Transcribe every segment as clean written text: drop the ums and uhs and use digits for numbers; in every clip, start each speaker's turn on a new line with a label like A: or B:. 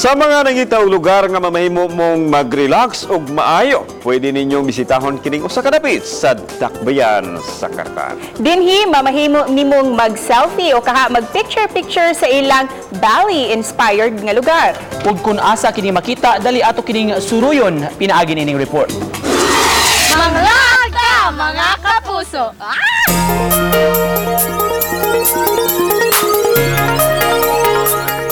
A: Sa mga nangitaw lugar nga mamahimo mong mag-relax ug maayo, pwede ninyong bisitahon kining usa ka dapit sa dakbayan sa Carcar.
B: Dinhi mamahimo nimong mag-selfie o kaha mag-picture-picture sa ilang Bali-inspired nga lugar.
C: Ug kung asa kini makita, dali ato kining suruyon pinaagi nining report.
D: Mga ka, mga kapuso!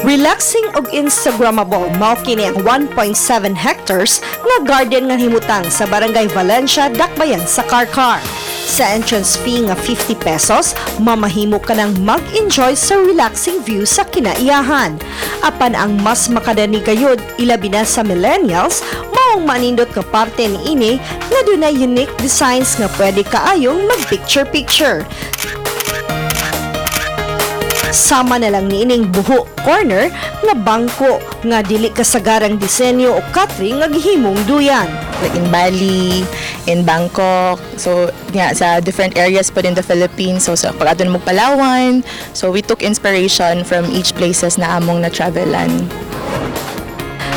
E: Relaxing ug Instagrammable mao kini ang 1.7 hectares nga garden nga himutang sa Barangay Valencia, Dakbayan sa Carcar. Sa entrance fee nga 50 pesos, mamahimo ka nang mag-enjoy sa relaxing view sa kinaiyahan. Apan ang mas makadani kayod, ilabi na sa Millennials, maong manindot ka parte ni ini nga dunay unique designs nga pwede kaayong mag-picture-picture. Sama na lang niining buho corner nga bangko nga dili kasagarang disenyo o catering nga gihimong duyan.
F: Like in Bali, in Bangkok, so yeah, sa different areas po in the Philippines, so sa pag-adto mo Palawan, so we took inspiration from each places na among na-travelan.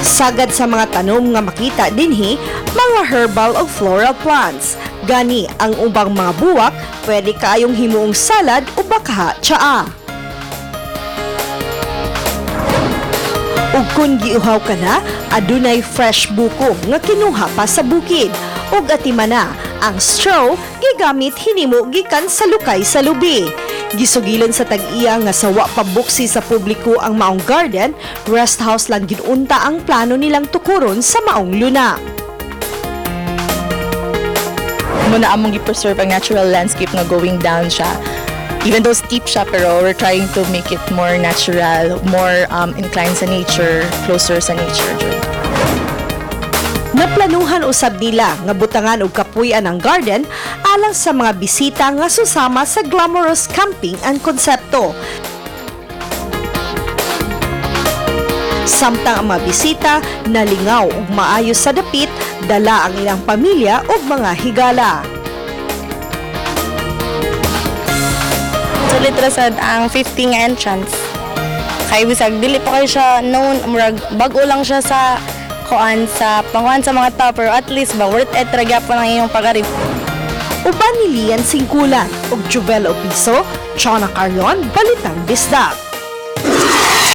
E: Sagad sa mga tanom nga makita dinhi, mga herbal o floral plants. Gani ang ubang mga buwak, pwede kaayong himuong salad o bakaha tsaa. Ug kung giuhaw ka na, adunay fresh buko nga kinuha pa sa bukid. Ug atimana, ang straw gigamit hinimo gikan sa lukay sa lubi. Gisugilon sa tag-iya nga sawa pabuksi sa publiko ang maong garden, rest house lang ginunta ang plano nilang tukuron sa maong luna.
F: Muna among gi-preserve ang natural landscape nga going down siya. Even though steep siya, pero we're trying to make it more natural, more inclined sa nature, closer sa nature.
E: Naplanuhan usab nila nga butangan og kapuy-an ang garden alang sa mga bisita nga susama sa glamorous camping and konsepto. Samtang ang mga bisita nalingaw ug maayo sa dapit, dala ang ilang pamilya ug mga higala.
D: Sulit rasad ang 50 nga entrance. Kay bisag dili pa kayo siya known, murag bag-o lang siya sa kuan sa panguhan sa mga tao, pero at least ba worth it ra gyapon ang iyong pag-arip.
E: Uban ni Lian Singkulan ug Juvel Opiso, Chona Carlon, Balitang Bisdak.